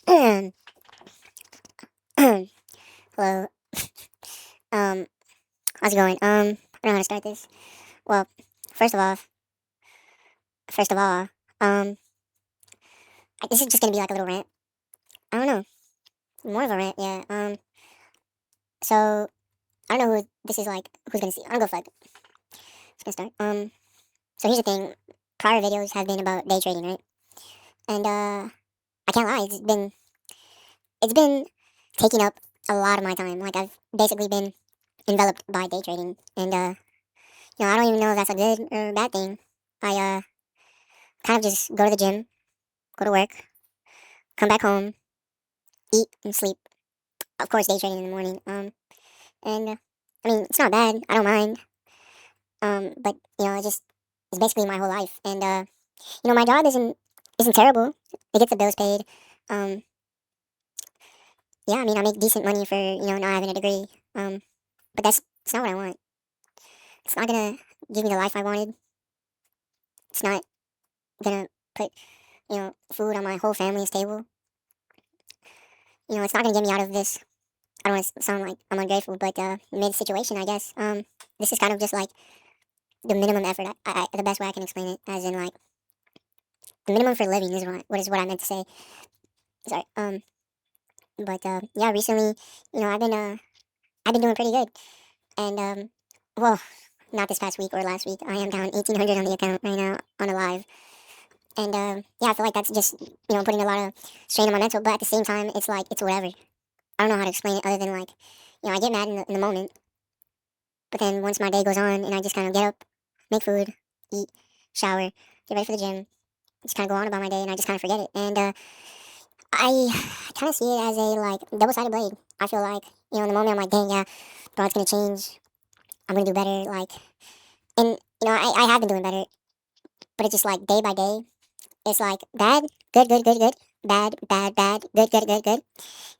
Hello. Um, how's it going? I don't know how to start this. Well, first of all, first of all, um, this is just gonna be like a little rant. I don't know, more of a rant, yeah. So I don't know who this is like. Who's gonna see? I don't go fuck. It's gonna start. So here's the thing. Prior videos have been about day trading, right? And I can't lie. It's been taking up a lot of my time. Like I've basically been enveloped by day trading, and I don't even know if that's a good or bad thing. I kind of just go to the gym, go to work, come back home, eat and sleep. Of course, day trading in the morning. And I mean, it's not bad. I don't mind. But it's basically my whole life. And my job isn't terrible. It gets the bills paid. Um, yeah, I mean, I make decent money for not having a degree. But it's not what I want. It's not gonna give me the life I wanted. It's not gonna put food on my whole family's table. It's not gonna get me out of this. I don't want to sound like I'm ungrateful, but mid situation, I guess. This is kind of just like the minimum effort. The best way I can explain it, as in like the minimum for living is what I meant to say. Sorry. But yeah, recently, I've been doing pretty good, and well, not this past week or last week. I am down 1,800 on the account right now on a live, and yeah, I feel like that's just putting a lot of strain on my mental. But at the same time, it's like it's whatever. I don't know how to explain it other than like, I get mad in the moment, but then once my day goes on and I just kind of get up, make food, eat, shower, get ready for the gym, just kind of go on about my day and I just kind of forget it. And I kind of see it as a like double-sided blade. I feel like, in the moment I'm like, dang, yeah, bro, it's going to change. I'm going to do better. Like, and, I have been doing better, but it's just like day by day. It's like bad, good, good, good, good, bad, bad, bad, good, good, good, good.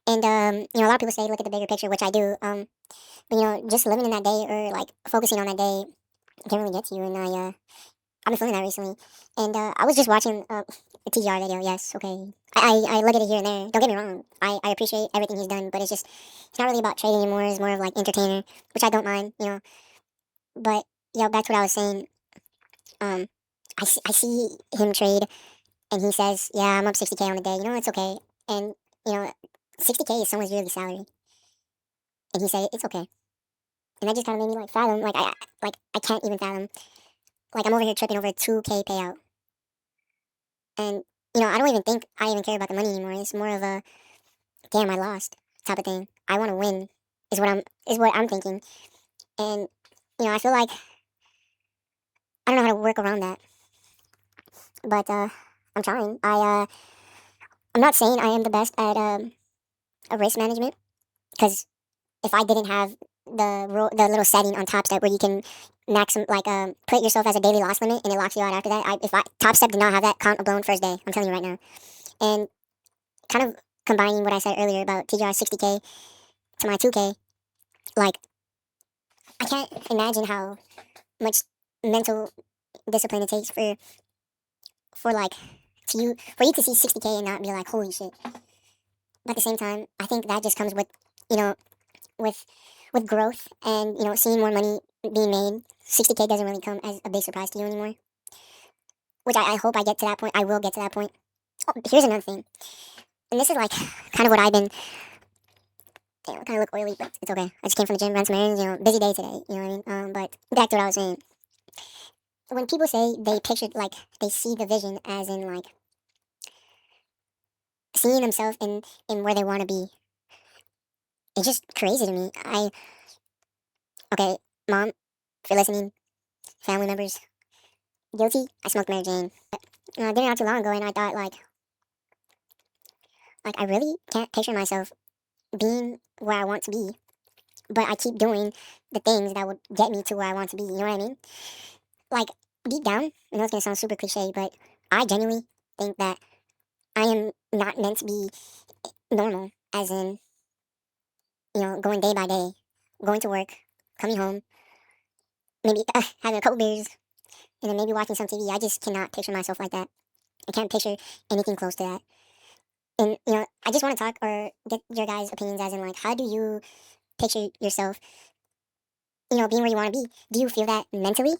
And, a lot of people say look at the bigger picture, which I do. But, just living in that day or like focusing on that day can really get to you. And I've been feeling that recently. And I was just watching a TGR video. Yes, okay. I look at it here and there. Don't get me wrong. I appreciate everything he's done, but it's not really about trading anymore. It's more of like entertainer, which I don't mind. But back to what I was saying. Um, I see him trade, and he says, "Yeah, I'm up 60K on the day. It's okay." And you know, 60K is someone's yearly salary, and he said it's okay. And that just kind of made me like fathom, I can't even fathom. Like I'm over here tripping over a 2K payout. And I don't even think I even care about the money anymore. It's more of a damn, I lost type of thing. I want to win is what I'm thinking. And I feel like I don't know how to work around that, but I'm trying. I'm not saying I am the best at risk management because if I didn't have the little setting on Top Step where you can put yourself as a daily loss limit and it locks you out after that. If I Top Step did not have that, count a blown first day. I'm telling you right now. And kind of combining what I said earlier about TGR 60K to my 2K, like I can't imagine how much mental discipline it takes for you to see 60K and not be like holy shit. But at the same time, I think that just comes with you know with with growth and seeing more money being made. 60K doesn't really come as a big surprise to you anymore. Which I hope I get to that point. I will get to that point. Oh, here's another thing, and this is like kind of what I've been. Damn, I kind of look oily, but it's okay. I just came from the gym, ran some errands. Busy day today. You know what I mean? But back to what I was saying. When people say they picture like they see the vision as in like seeing themselves in where they want to be, it's just crazy to me. Okay, mom, if you're listening, family members, guilty. I smoked Mary Jane. I did it not too long ago, and I thought like I really can't picture myself being where I want to be, but I keep doing the things that would get me to where I want to be. You know what I mean? Like deep down, I know it's gonna sound super cliche, but I genuinely think that I am not meant to be normal, as in going day by day, going to work, coming home, maybe having a couple beers, and then maybe watching some TV. I just cannot picture myself like that. I can't picture anything close to that. And I just want to talk or get your guys' opinions as in like, how do you picture yourself, being where you want to be? Do you feel that mentally,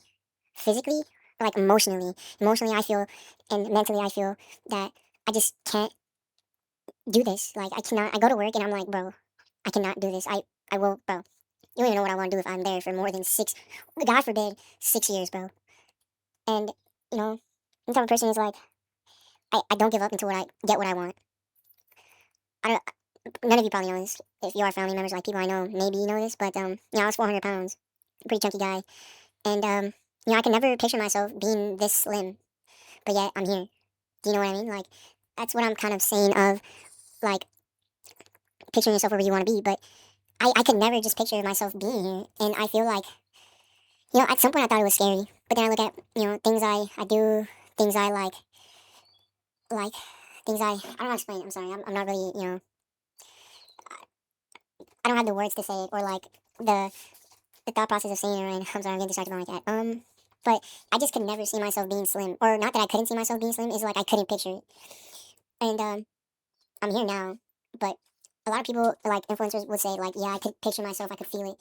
physically, or like emotionally? Emotionally, I feel, and mentally, I feel that I just can't do this. Like, I cannot. I go to work and I'm like, bro, I cannot do this. I will, bro. You don't even know what I want to do if I'm there for more than God forbid, 6 years, bro. And I'm the type of person who's like, I don't give up until I get what I want. I don't. None of you probably know this. If you are family members, like people I know, maybe you know this. But I was 400 pounds, pretty chunky guy, and I can never picture myself being this slim, but yet I'm here. Do you know what I mean? Like, that's what I'm kind of saying of like picturing yourself where you want to be. But I could never just picture myself being here, and I feel like at some point I thought it was scary, but then I look at things I do, things I like things I don't know how to explain it. I'm sorry, I'm not really I don't have the words to say it or like the the thought process of saying it right. I'm sorry, I'm getting distracted by like that. But I just could never see myself being slim, or not that I couldn't see myself being slim. Is like I couldn't picture it, and I'm here now. But a lot of people, like influencers, would say like, yeah, I could picture myself, I could feel it,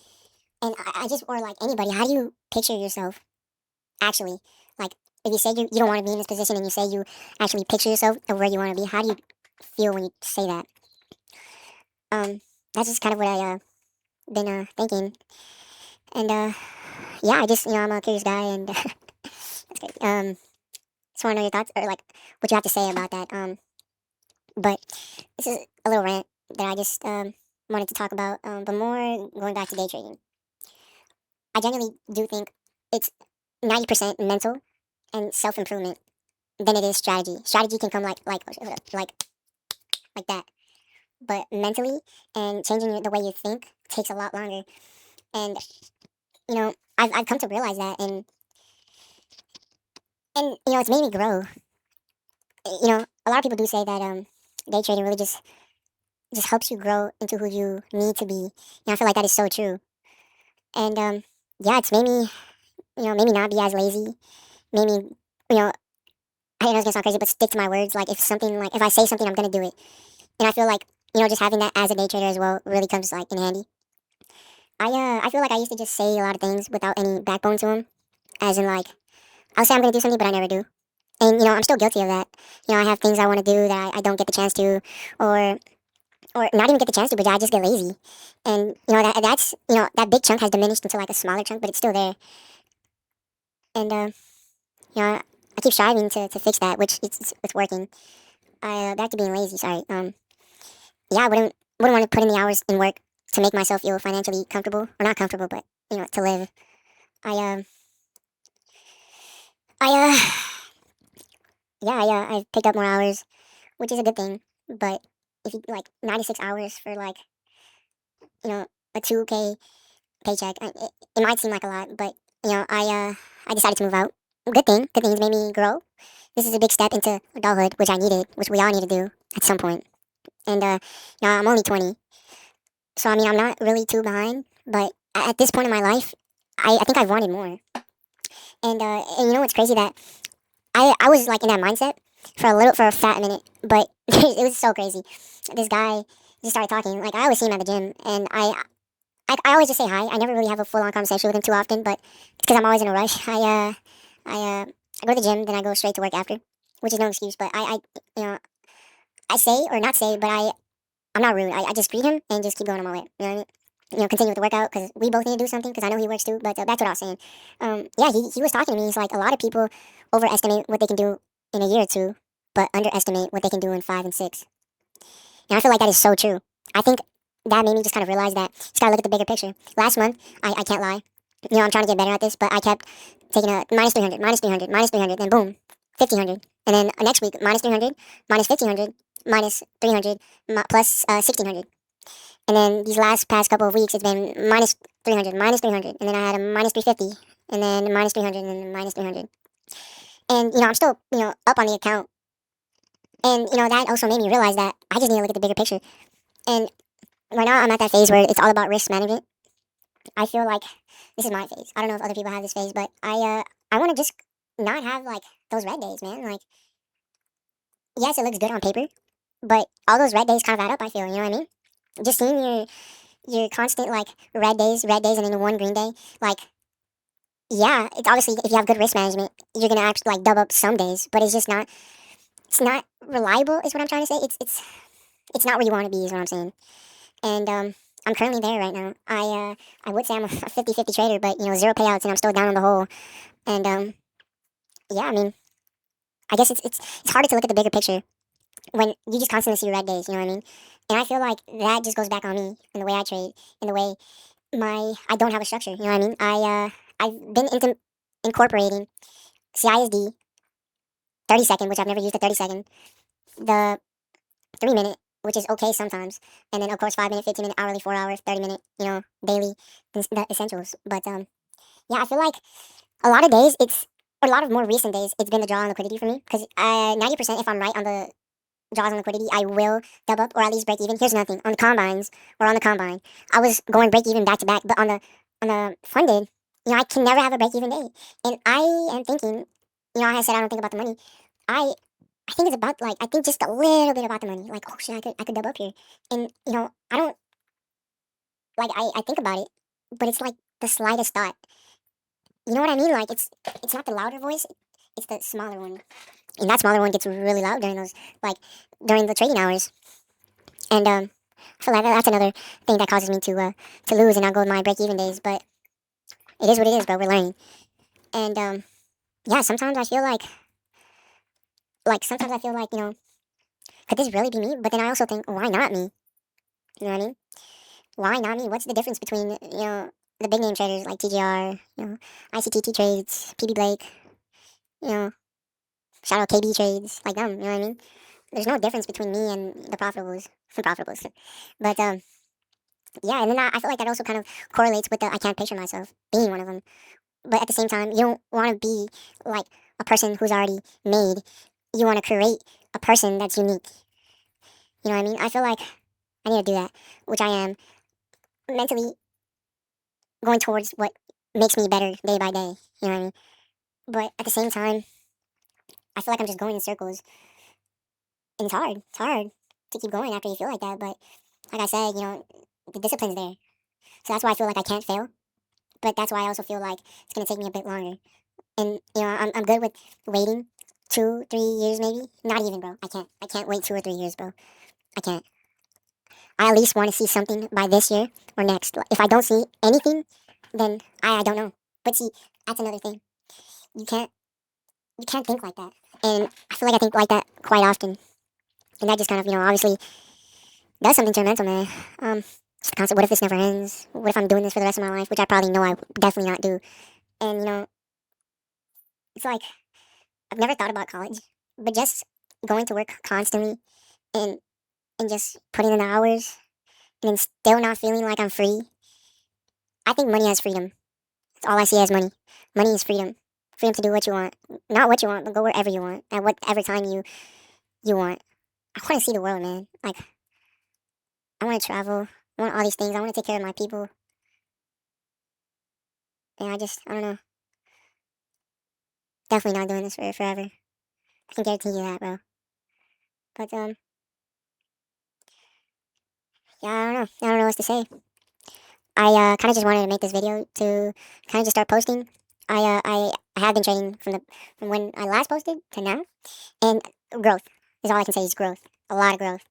and I just or like anybody, how do you picture yourself actually? Like if you say you don't want to be in this position, and you say you actually picture yourself of where you want to be, how do you feel when you say that? Um, that's just kind of what I been thinking, and yeah, I just I'm a curious guy, and that's great. Just want to know your thoughts or like what you have to say about that. But this is a little rant that I just wanted to talk about. But more going back to day trading, I genuinely do think it's 90% mental and self improvement than it is strategy. Strategy can come like that, but mentally and changing the way you think takes a lot longer. And I've come to realize that, and it's made me grow. A lot of people do say that day trading really just helps you grow into who you need to be. I feel like that is so true. And yeah, it's made me maybe not be as lazy. Made me I know it's gonna sound crazy, but stick to my words. Like if I say something, I'm gonna do it. And I feel like just having that as a day trader as well really comes like in handy. I feel like I used to just say a lot of things without any backbone to them, as in like I'll say I'm gonna do something, but I never do. And I'm still guilty of that. I have things I want to do that I don't get the chance to, or not even get the chance to, but I just get lazy. And that's that big chunk has diminished into like a smaller chunk, but it's still there. And I keep striving to fix that, which it's working. I back to being lazy. Sorry. Yeah, I wouldn't want to put in the hours in work to make myself feel financially comfortable, or not comfortable, but to live. I I yeah, I've picked up more hours, which is a good thing. But if you like 96 hours for like a 2K paycheck, it might seem like a lot, but I decided to move out. Good thing. Good thing. It's made me grow. This is a big step into adulthood, which I needed, which we all need to do at some point. And I'm only 20, so I mean I'm not really too behind. But at this point in my life, I think I've wanted more. And what's crazy, that I was like in that mindset for a fat minute, but it was so crazy. This guy just started talking. Like, I always see him at the gym, and I always just say hi. I never really have a full on conversation with him too often, but because I'm always in a rush. I go to the gym, then I go straight to work after, which is no excuse. But I say or not say, but I'm not rude. I just greet him and just keep going on my way. You know what I mean? Continue with the workout because we both need to do something. Because I know he works too. But that's what I was saying. Yeah, he was talking to me. He's like, a lot of people overestimate what they can do in a year or two, but underestimate what they can do in 5 and 6. And I feel like that is so true. I think that made me just kind of realize that just gotta look at the bigger picture. Last month, I can't lie. I'm trying to get better at this, but I kept taking a minus 300, minus 300, minus 300, then boom, 1500. And then next week, minus 300, minus 1500, minus 300, plus 1600. And then these last past couple of weeks, it's been minus 300, minus 300. And then I had a minus 350, and then minus 300, and then minus 300. And, I'm still, up on the account. And, that also made me realize that I just need to look at the bigger picture. And right now, I'm at that phase where it's all about risk management. I feel like this is my phase. I don't know if other people have this phase, but I want to just not have like those red days, man. Like, yes, it looks good on paper, But all those red days kind of add up, I feel, you know what I mean? Just seeing your constant, like, red days, and then one green day, like, yeah, it's obviously, if you have good risk management, you're gonna actually, like, dub up some days, but it's not reliable, is what I'm trying to say. It's not where you want to be, is what I'm saying. And I'm currently there right now. I would say I'm a 50-50 trader, but, you know, zero payouts, and I'm still down on the hole. And yeah, I mean, I guess it's harder to look at the bigger picture when you just constantly see red days. You know what I mean? And I feel like that just goes back on me and the way I trade, and the way I don't have a structure. You know what I mean? I've been into incorporating CISD 30-second, which I've never used, the 30-second, the 3 minute, which is okay sometimes, and then of course 5 minute, 15 minute, hourly, 4 hour, 30 minute, you know, daily, the essentials. But yeah, I feel like a lot of days or a lot of more recent days, it's been the draw on liquidity for me, because 90%, if I'm right on the draws on liquidity, I will dub up, or at least break even. Here's nothing on the combines, or on the combine, I was going break even back to back, but on the funded, you know, I can never have a break even day. And I am thinking, you know, I said I don't think about the money. I I think it's about, like, I think just a little bit about the money. Like, oh shit, I could dub up here. And, you know, I don't, like, I think about it, but it's like the slightest thought. You know what I mean? Like, it's not the louder voice, it's the smaller one. And that smaller one gets really loud during those, like, during the trading hours. And I feel like that's another thing that causes me to lose and not go with my break even days. But it is what it is, bro. We're learning. And yeah, sometimes I feel like sometimes I feel like, you know, could this really be me? But then I also think, why not me? You know what I mean? Why not me? What's the difference between, you know, the big name traders like TGR, you know, ICTT trades, PB Blake, you know, shout out KB trades, like them, you know what I mean? There's no difference between me and the profitables, profitables. But yeah, and then I feel like that also kind of correlates with the I can't picture myself being one of them. But at the same time, you don't want to be like a person who's already made. You want to create a person that's unique. You know what I mean? I feel like I need to do that, which I am mentally going towards what makes me better day by day. You know what I mean? But at the same time, I feel like I'm just going in circles, and it's hard. It's hard to keep going after you feel like that. But like I said, you know, the discipline's there, so that's why I feel like I can't fail. But that's why I also feel like it's gonna take me a bit longer. And you know, I'm good with waiting 2-3 years maybe. Not even, bro. I can't wait 2 or 3 years, bro. I can't. I at least want to see something by this year or next. If I don't see anything, then I don't know. But see, that's another thing. You can't you can't think like that. And I feel like I think like that quite often. And that just kind of, you know, obviously does something to your mental, man. Just the concept, what if this never ends? What if I'm doing this for the rest of my life? Which I probably know I would definitely not do. And, you know, it's like, I've never thought about college, but just going to work constantly, and just putting in the hours, and then still not feeling like I'm free. I think money has freedom. That's all I see as money. Money is freedom. Freedom to do what you want. Not what you want, but go wherever you want. At whatever time you want. I want to see the world, man. Like, I want to travel. I want all these things. I want to take care of my people. And I don't know. Definitely not doing this for forever. I can guarantee you that, bro. But, yeah, I don't know. I don't know what to say. I kind of just wanted to make this video to kind of just start posting. I have been trading from when I last posted to now, and growth is all I can say is growth, a lot of growth.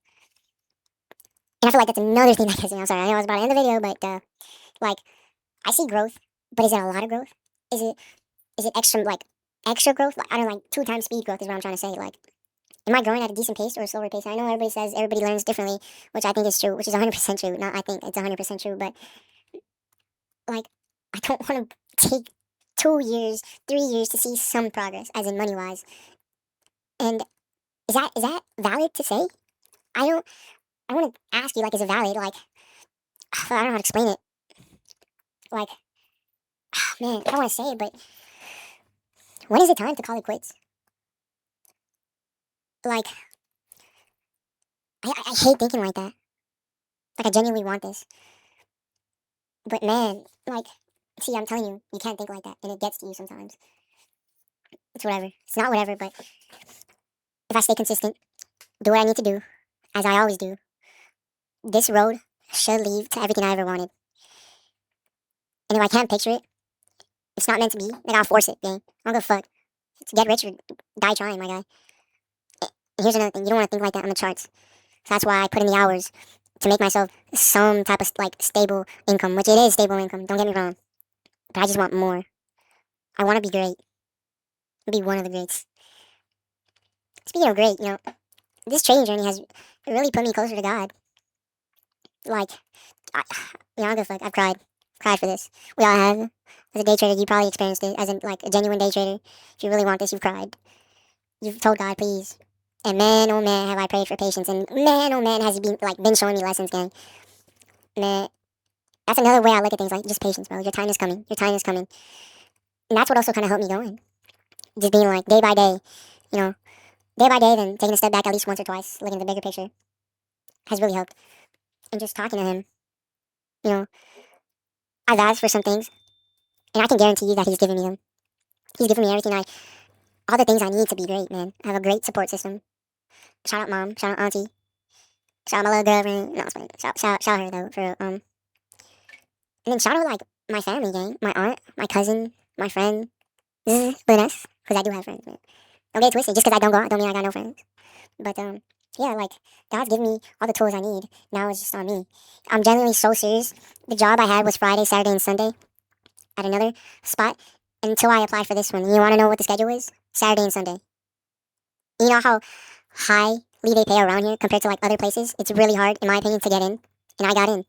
And I feel like that's another thing that gets me. I'm sorry, I know I was about to end the video, but like, I see growth, but is it a lot of growth? Is it extra growth? Like, I don't know, like 2 times speed growth is what I'm trying to say. Like, am I growing at a decent pace or a slower pace? I know everybody says everybody learns differently, which I think is true, which is 100% true. Not I think it's 100% true, but like, I don't want to take 2 years, 3 years to see some progress, as in money wise. And is that valid to say? I don't. I want to ask you, like, is it valid? Like, I don't know how to explain it. Like, man, I don't want to say it, but when is it time to call it quits? Like, I hate thinking like that. Like, I genuinely want this, but man, like, see, I'm telling you, you can't think like that, and it gets to you sometimes. It's whatever. It's not whatever, but if I stay consistent, do what I need to do, as I always do, this road should lead to everything I ever wanted. And if I can't picture it, it's not meant to be. Then I'll force it, gang. I don't give a fuck. It's get rich or die trying, my guy. And here's another thing: you don't want to think like that on the charts. So that's why I put in the hours to make myself some type of like stable income, which it is stable income. Don't get me wrong, but I just want more. I want to be great. Be one of the greats. Speaking of great, this trading journey has really put me closer to God. Like, I don't give a fuck. I've cried for this. We all have. As a day trader, you probably experienced it. As in, like a genuine day trader, if you really want this, you've cried. You've told God, please. And man, oh man, have I prayed for patience. And man, oh man, has He been showing me lessons, gang. Man, that's another way I look at things. Like, just patience, bro. Your time is coming. Your time is coming. And that's what also kind of helped me going. Just being like day by day, day by day, then taking a step back at least once or twice, looking at the bigger picture, has really helped. And just talking to Him, you know, I've asked for some things, and I can guarantee you that He's giving me them. He's giving me everything all the things I need to be great, man. I have a great support system. Shout out mom, shout out auntie, shout out my little girlfriend. No, it's fine. Shout her though and then shout out like my family, gang, my aunt, my cousin, my friend. This is really nice because I do have friends, man. Don't get it twisted. Just because I don't go out, don't mean I got no friends. But yeah, like God's given me all the tools I need. Now it's just on me. I'm genuinely so serious. The job I had was Friday, Saturday, and Sunday at another spot until I applied for this one. You want to know what the schedule is? Saturday and Sunday. You know how highly they pay around here compared to like other places? It's really hard, in my opinion, to get in. And I got in.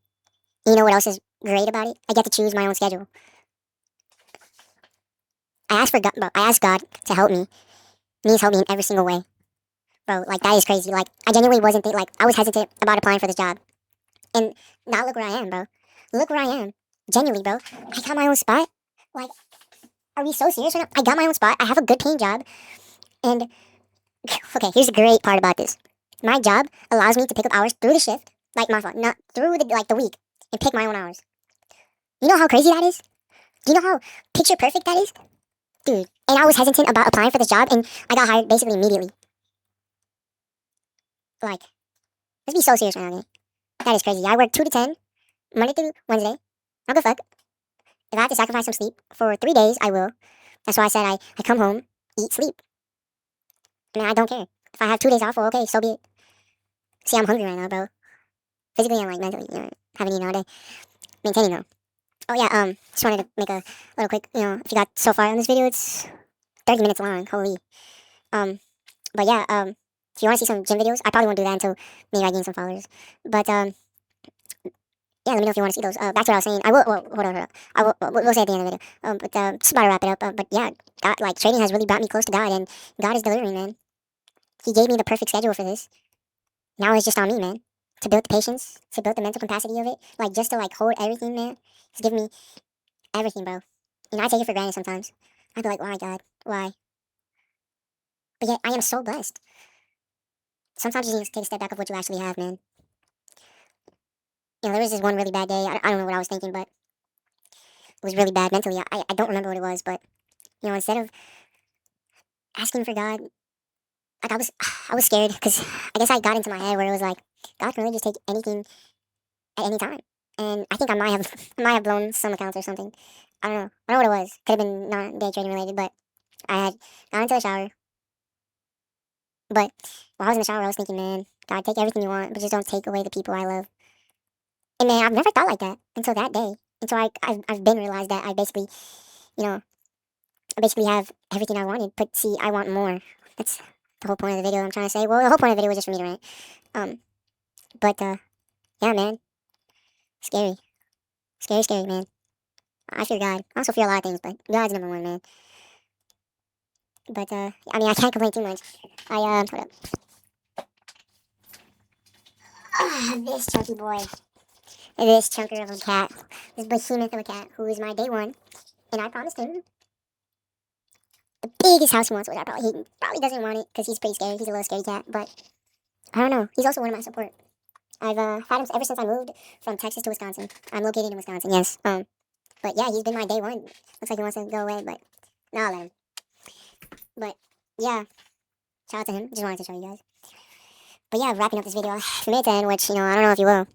You know what else is great about it? I get to choose my own schedule. I asked God to help me. And He's helped me in every single way. Bro, like that is crazy. Like I genuinely wasn't I was hesitant about applying for this job. And now look where I am, bro. Look where I am. Genuinely, bro. I got my own spot. Like, are we so serious right now? I got my own spot. I have a good paying job. And okay, here's the great part about this. My job allows me to pick up hours through the shift, like my fault, not through the week, and pick my own hours. You know how crazy that is? Do you know how picture perfect that is? Dude. And I was hesitant about applying for this job, and I got hired basically immediately. Like, let's be so serious right now, man. That is crazy. I work 2 to 10, Monday through Wednesday. I don't give a fuck. If I have to sacrifice some sleep for 3 days, I will. That's why I said I come home, eat, sleep. I mean, I don't care. If I have 2 days off, well, okay, so be it. See, I'm hungry right now, bro. Physically and, like, mentally, haven't eaten all day. Maintaining, though. Oh, yeah, just wanted to make a little quick, if you got so far in this video, it's 30 minutes long, holy. But yeah, if you want to see some gym videos, I probably won't do that until maybe I gain some followers. But, yeah, let me know if you want to see those. Back to what I was saying. I will, well, hold on. We'll say at the end of the video. But, just about to wrap it up. But yeah, trading has really brought me close to God, and God is delivering, man. He gave me the perfect schedule for this. Now it's just on me, man. To build the patience, to build the mental capacity of it. Like, just to, hold everything, man. He's giving me everything, bro. And I take it for granted sometimes. I'd be like, why, God? Why? But yet, I am so blessed. Sometimes you need to take a step back of what you actually have, man. There was this one really bad day. I don't know what I was thinking, but it was really bad mentally. I don't remember what it was, but, instead of asking for God, like, I was scared, because I guess I got into my head where it was like, God can really just take anything at any time. And I think I might have I might have blown some accounts or something. I don't know. I don't know what it was. Could have been not day trading related, but I had gone into the shower. But while I was in the shower, I was thinking, man, God, take everything you want, but just don't take away the people I love. And man, I've never thought like that until that day. Until I've been realized that I basically, I basically have everything I wanted. But see, I want more. That's the whole point of the video I'm trying to say. Well, the whole point of the video was just for me to rant. But yeah, man, scary, scary, man. I fear God. I also fear a lot of things, but God's number one, man. But I mean, I can't complain too much. Hold up. This chunky boy. This chunker of a cat. This behemoth of a cat who is my day one. And I promised him the biggest house he wants, which he probably doesn't want it because he's pretty scary. He's a little scary cat, but I don't know. He's also one of my support. I've had him ever since I moved from Texas to Wisconsin. I'm located in Wisconsin, yes. But yeah, he's been my day one. Looks like he wants to go away, but no, I'll let him. But yeah, shout out to him. Just wanted to show you guys. But yeah, wrapping up this video, from it to end, which, I don't know if you will.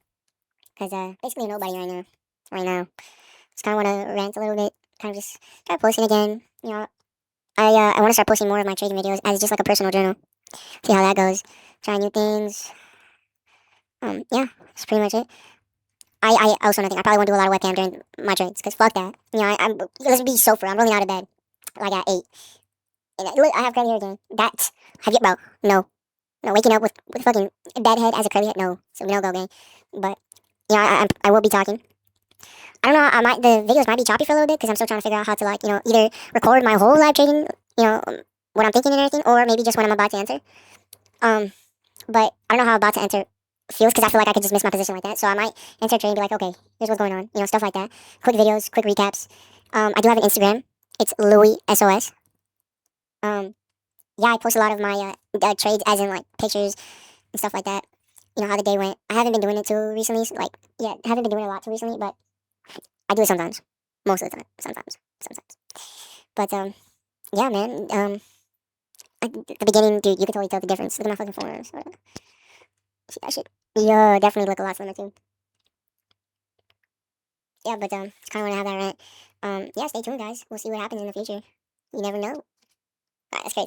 Because, basically nobody right now. Right now. Just kind of want to rant a little bit. Kind of just start posting again. I want to start posting more of my trading videos as just like a personal journal. See how that goes. Try new things. Yeah, that's pretty much it. I also another thing. I probably won't do a lot of webcam during my trades because fuck that. Let's be sober. I'm rolling out of bed like at 8. And I have curly hair again. That have you, bro? No, no. Waking up with fucking bad head as a curly head. No, so no go gang. But I will be talking. I don't know. The videos might be choppy for a little bit because I'm still trying to figure out how to like either record my whole live trading, what I'm thinking and everything, or maybe just when I'm about to enter. But I don't know how about to enter feels because I feel like I could just miss my position like that. So I might enter trade and be like, okay, here's what's going on, stuff like that. Quick videos, quick recaps. I do have an Instagram. It's Louis SOS. Yeah, I post a lot of my trades, as in like pictures and stuff like that. How the day went. I haven't been doing it too recently. I haven't been doing it a lot too recently, but I do it sometimes. Most of the time. Sometimes. But yeah, man. At the beginning, dude, you could totally tell the difference. Look at my fucking forearms. See that shit? Yeah, definitely look a lot slimmer too. Yeah, but just kind of want to have that rant. Yeah, stay tuned, guys. We'll see what happens in the future. You never know. Alright, that's crazy.